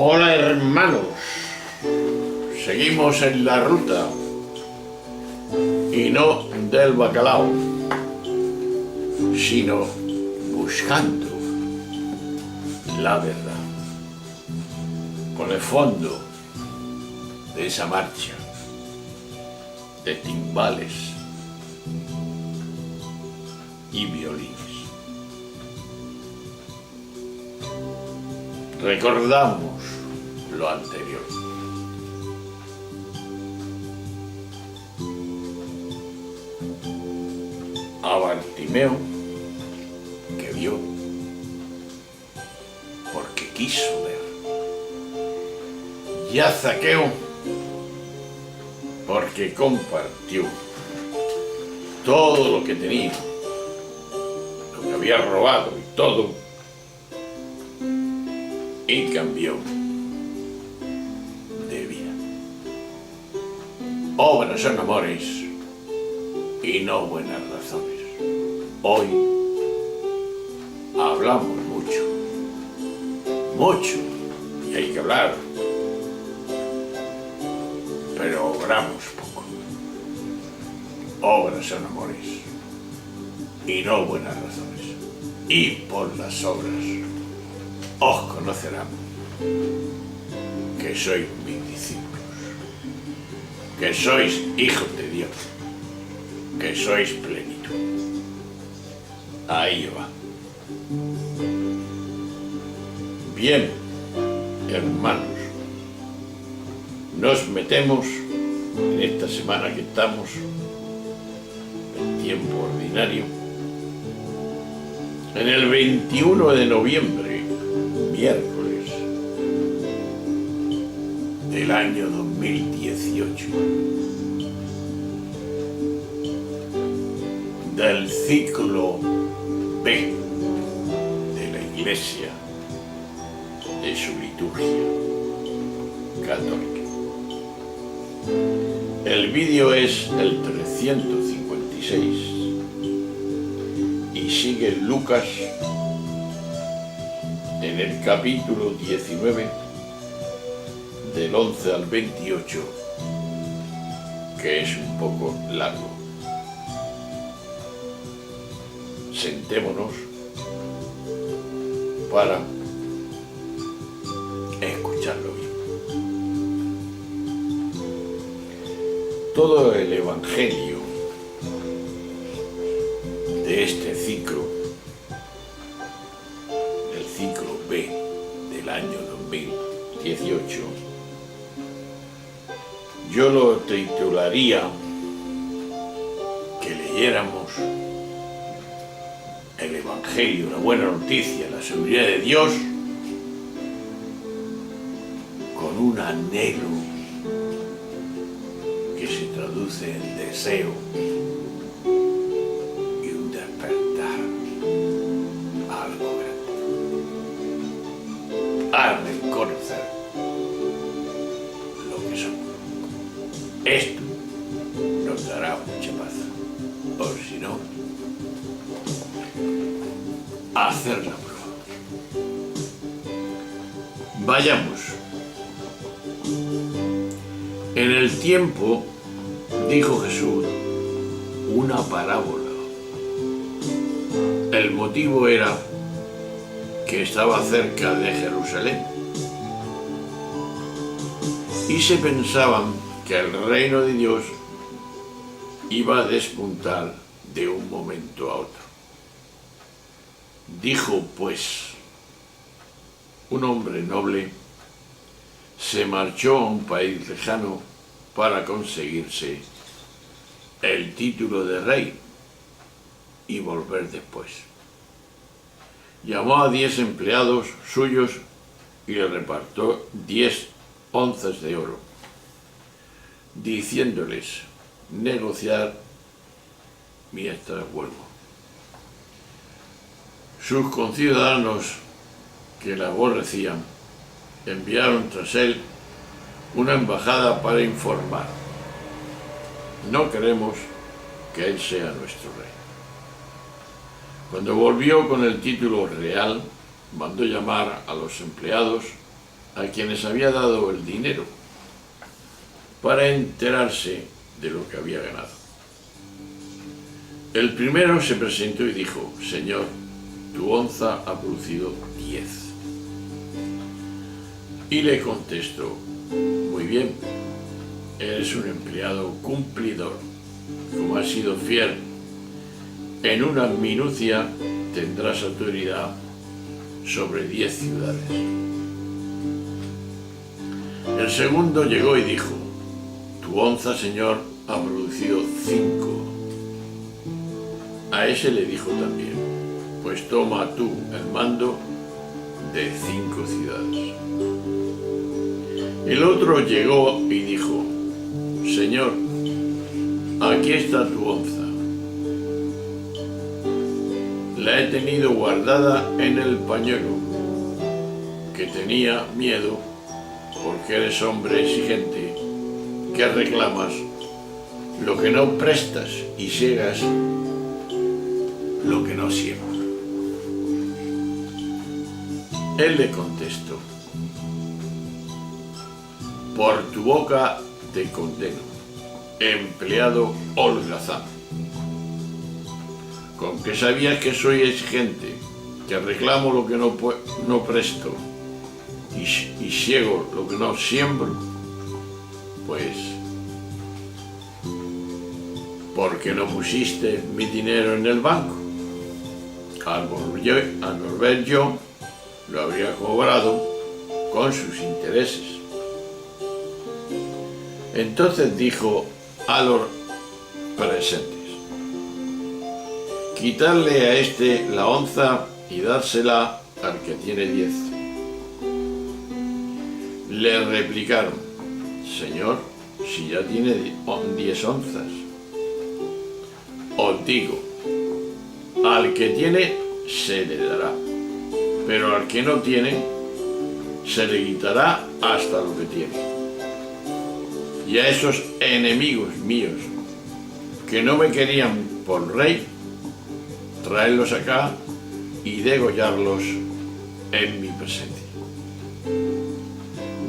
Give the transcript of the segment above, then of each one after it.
Hola hermanos, seguimos en la ruta y no del bacalao, sino buscando la verdad, con el fondo de esa marcha de timbales y violines. Recordamos lo anterior. A Bartimeo, que vio porque quiso ver, y a Zaqueo, porque compartió todo lo que tenía, lo que había robado y todo, y cambió de vida. Obras son amores y no buenas razones. Hoy hablamos mucho, y hay que hablar, pero obramos poco. Obras son amores y no buenas razones. Y por las obras os conocerán que sois mis discípulos, que sois hijos de Dios, que sois plenitud. Ahí va. Bien, hermanos, nos metemos en esta semana que estamos, en tiempo ordinario, en el 21 de noviembre, miércoles del año 2018, del ciclo B de la Iglesia, de su liturgia católica. El vídeo es el 356 y sigue Lucas en el capítulo 19 del 11 al 28, que es un poco largo. Sentémonos para escucharlo bien. Todo el evangelio de este ciclo, el ciclo B del año 2018, yo lo titularía que leyéramos el evangelio, la buena noticia, la seguridad de Dios, con un anhelo que se traduce en deseo y un despertar a algo grande, a reconocer lo que somos. Esto nos dará mucha paz, o si no, hacer la prueba. Vayamos. En el tiempo dijo Jesús una parábola. El motivo era que estaba cerca de Jerusalén y se pensaban que el reino de Dios iba a despuntar de un momento a otro. Dijo pues, un hombre noble se marchó a un país lejano para conseguirse el título de rey y volver después. Llamó a 10 empleados suyos y le repartió 10 onzas de oro, diciéndoles: negociar mientras vuelvo. Sus conciudadanos, que le aborrecían, enviaron tras él una embajada para informar: no queremos que él sea nuestro rey. Cuando volvió con el título real, mandó llamar a los empleados a quienes había dado el dinero para enterarse de lo que había ganado. El primero se presentó y dijo: Señor, tu onza ha producido 10. Y le contestó: muy bien, eres un empleado cumplidor. Como has sido fiel en una minucia, tendrás autoridad sobre 10 ciudades. El segundo llegó y dijo: tu onza, Señor, ha producido 5. A ese le dijo también: pues toma tú el mando de 5 ciudades. El otro llegó y dijo: Señor, aquí está tu onza. La he tenido guardada en el pañuelo, que tenía miedo, porque eres hombre exigente, que reclamas lo que no prestas y siegas lo que no siembras. Él le contestó: por tu boca te condeno, empleado holgazán. Con que sabías que soy exigente, que reclamo lo que no presto y siego lo que no siembro, pues, ¿por qué no pusiste mi dinero en el banco? Al volver yo, lo habría cobrado con sus intereses. Entonces dijo a los presentes: quitarle a este la onza y dársela al que tiene 10. Le replicaron: Señor, si ya tiene 10 onzas. Os digo, al que tiene se le dará, pero al que no tiene se le quitará hasta lo que tiene. Y a esos enemigos míos que no me querían por rey, traerlos acá y degollarlos en mi presencia.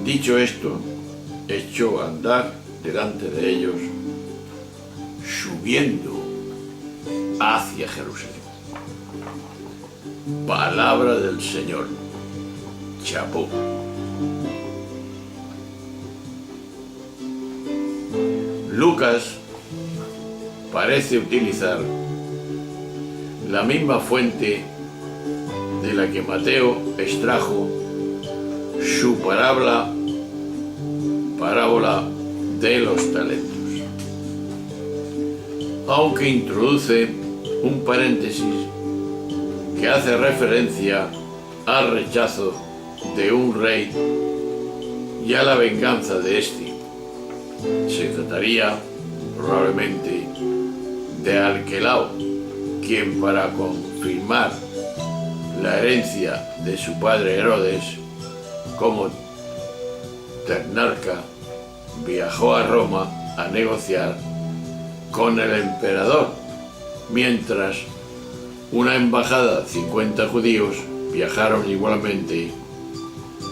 Dicho esto, echó a andar delante de ellos, subiendo hacia Jerusalén. Palabra del Señor. Chapó. Lucas parece utilizar la misma fuente de la que Mateo extrajo su parábola de los talentos, aunque introduce un paréntesis que hace referencia al rechazo de un rey y a la venganza de éste. Se trataría probablemente de Arquelao, quien, para confirmar la herencia de su padre Herodes como ternarca, viajó a Roma a negociar con el emperador, mientras una embajada de 50 judíos viajaron igualmente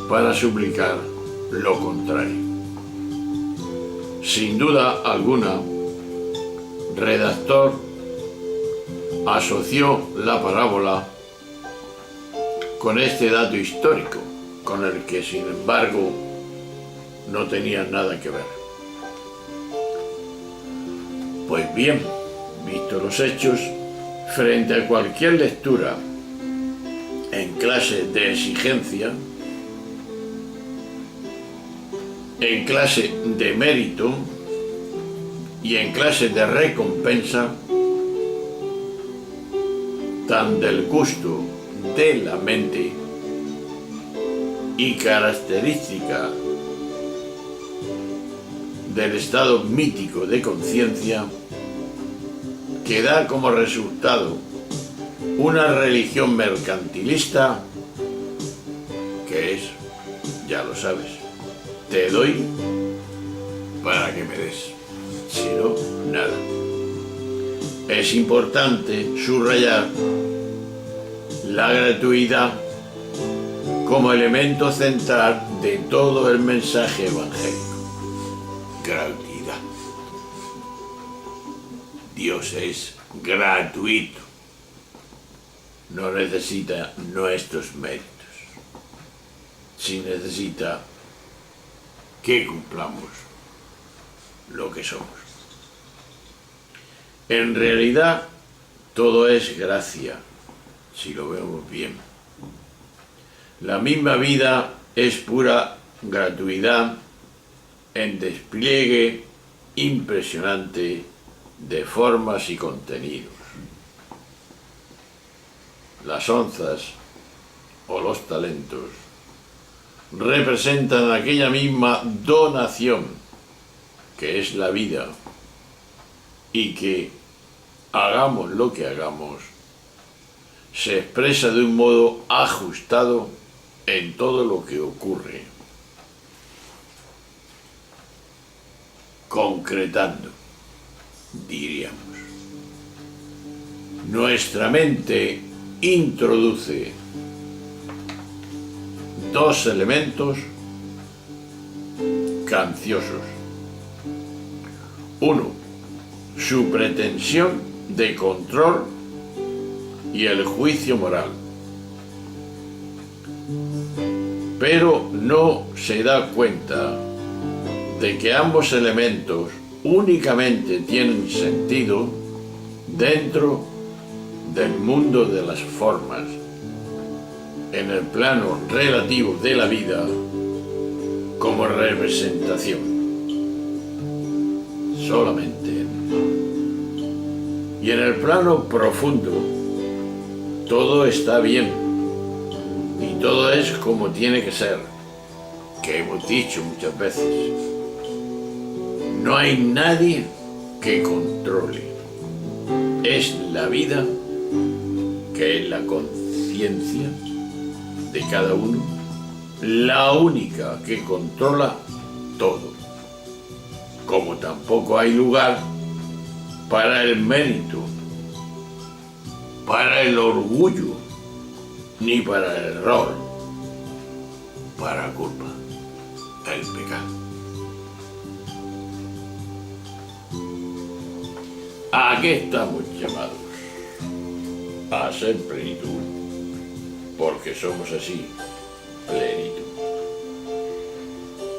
para suplicar lo contrario. Sin duda alguna, redactor asoció la parábola con este dato histórico, con el que, sin embargo, no tenía nada que ver. Pues bien, visto los hechos, frente a cualquier lectura en clase de exigencia, en clase de mérito y en clase de recompensa, tan del gusto de la mente y característica del estado mítico de conciencia, que da como resultado una religión mercantilista que es, ya lo sabes, te doy para que me des, si no, nada. Es importante subrayar la gratuidad como elemento central de todo el mensaje evangélico. Gratuidad. Dios es gratuito. No necesita nuestros méritos. Sí necesita que cumplamos lo que somos. En realidad, todo es gracia, si lo vemos bien. La misma vida es pura gratuidad en despliegue impresionante de formas y contenidos. Las onzas o los talentos representan aquella misma donación que es la vida y que, hagamos lo que hagamos, se expresa de un modo ajustado en todo lo que ocurre, concretando, diríamos. Nuestra mente introduce dos elementos canciosos. Uno, su pretensión de control y el juicio moral. Pero no se da cuenta de que ambos elementos únicamente tienen sentido dentro del mundo de las formas, en el plano relativo de la vida como representación. Solamente. Y en el plano profundo todo está bien y todo es como tiene que ser, que hemos dicho muchas veces. No hay nadie que controle. Es la vida, que es la conciencia de cada uno, la única que controla todo. Como tampoco hay lugar para el mérito, para el orgullo, ni para el error, para la culpa, el pecado. ¿A qué estamos llamados? A ser plenitud, porque somos así, plenitud.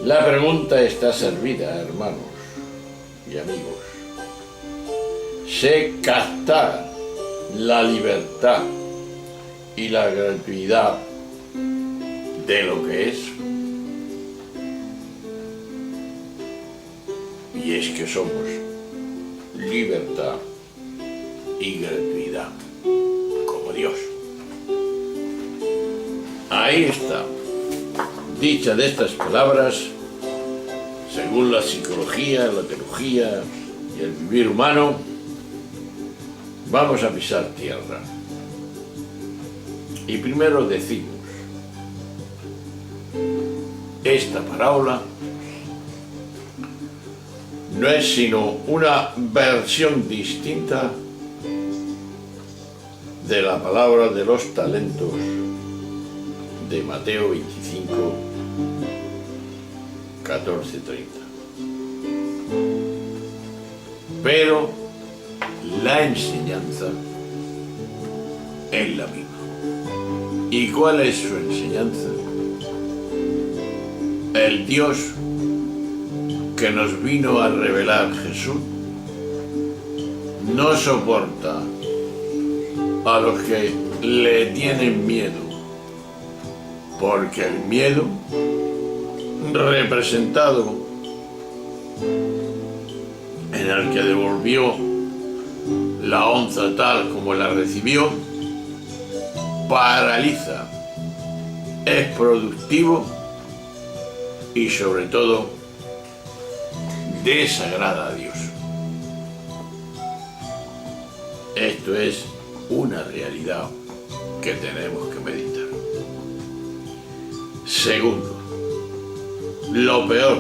La pregunta está servida, hermanos y amigos. Sé captar la libertad y la gratuidad de lo que es. Y es que somos libertad y gratuidad como Dios. Ahí está. Dicha de estas palabras, según la psicología, la teología y el vivir humano, vamos a pisar tierra. Y primero decimos, esta parábola no es sino una versión distinta de la palabra de los talentos de Mateo 25, 14-30. Pero la enseñanza es la misma. ¿Y cuál es su enseñanza? El Dios que nos vino a revelar Jesús no soporta a los que le tienen miedo, porque el miedo representado en el que devolvió la onza tal como la recibió, paraliza, es productivo y sobre todo desagrada a Dios. Esto es una realidad que tenemos que meditar. Segundo, lo peor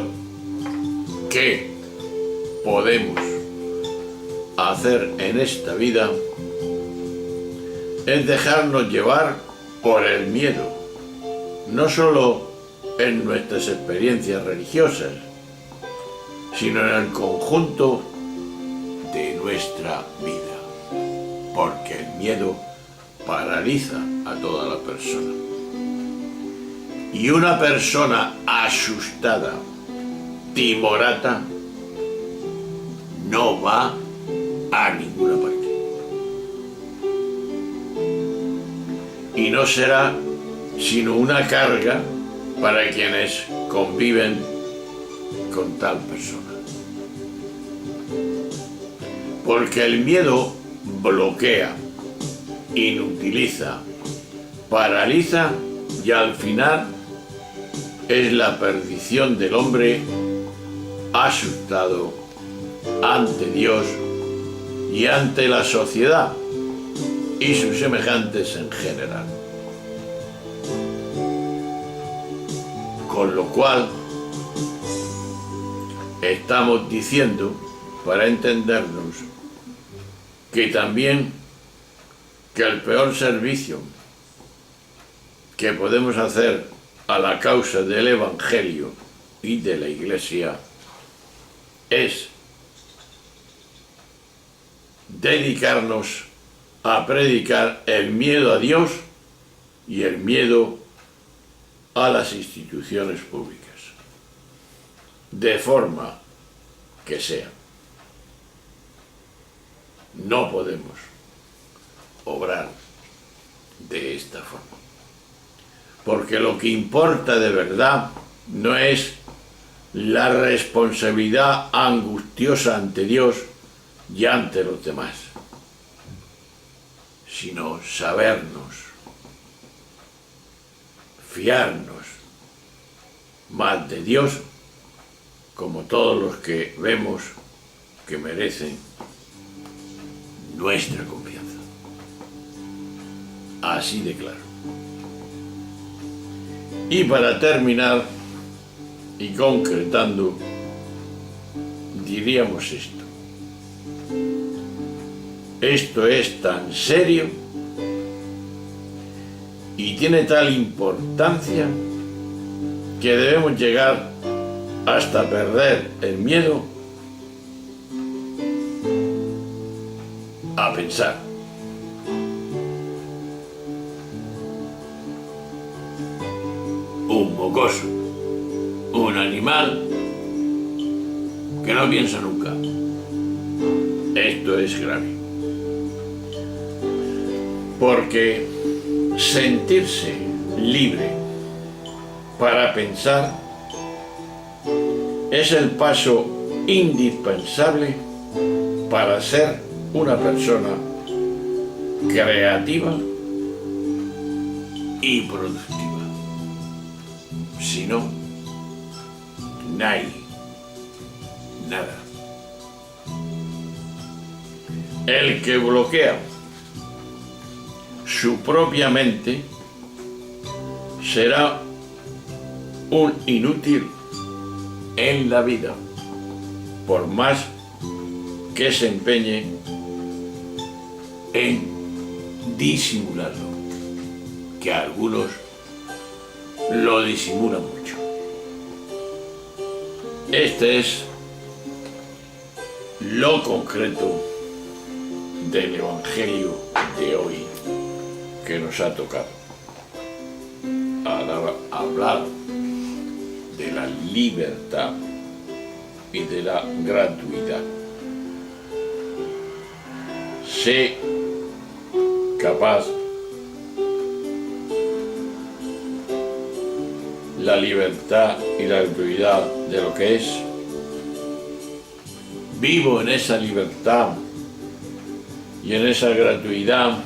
que podemos hacer en esta vida es dejarnos llevar por el miedo, no solo en nuestras experiencias religiosas, sino en el conjunto de nuestra vida, porque el miedo paraliza a toda la persona. Y una persona asustada, timorata, no va a ninguna parte. Y no será sino una carga para quienes conviven con tal persona. Porque el miedo bloquea, inutiliza, paraliza y al final es la perdición del hombre asustado ante Dios y ante la sociedad y sus semejantes en general. Con lo cual, estamos diciendo, para entendernos, que también que el peor servicio que podemos hacer a la causa del Evangelio y de la Iglesia es dedicarnos a predicar el miedo a Dios y el miedo a las instituciones públicas, de forma que sea. No podemos obrar de esta forma, porque lo que importa de verdad no es la responsabilidad angustiosa ante Dios y ante los demás, sino sabernos, fiarnos más de Dios, como todos los que vemos que merecen nuestra confianza. Así de claro. Y para terminar y concretando, diríamos esto. Esto es tan serio y tiene tal importancia que debemos llegar hasta perder el miedo a pensar. Un mocoso, un animal que no piensa nunca. Esto es grave. Porque sentirse libre para pensar es el paso indispensable para ser una persona creativa y productiva. Si no, nadie, nada. El que bloquea su propia mente será un inútil en la vida, por más que se empeñe en disimularlo, que algunos lo disimulan mucho. Este es lo concreto del Evangelio de hoy que nos ha tocado. Hablar de la libertad y de la gratuidad. Sé capaz la libertad y la gratuidad de lo que es. Vivo en esa libertad y en esa gratuidad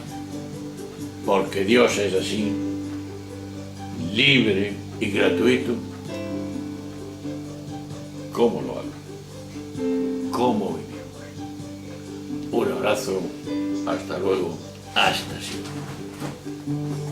porque Dios es así, libre y gratuito. ¿Cómo lo hago? ¿Cómo vivimos? Un abrazo, hasta luego, hasta siempre.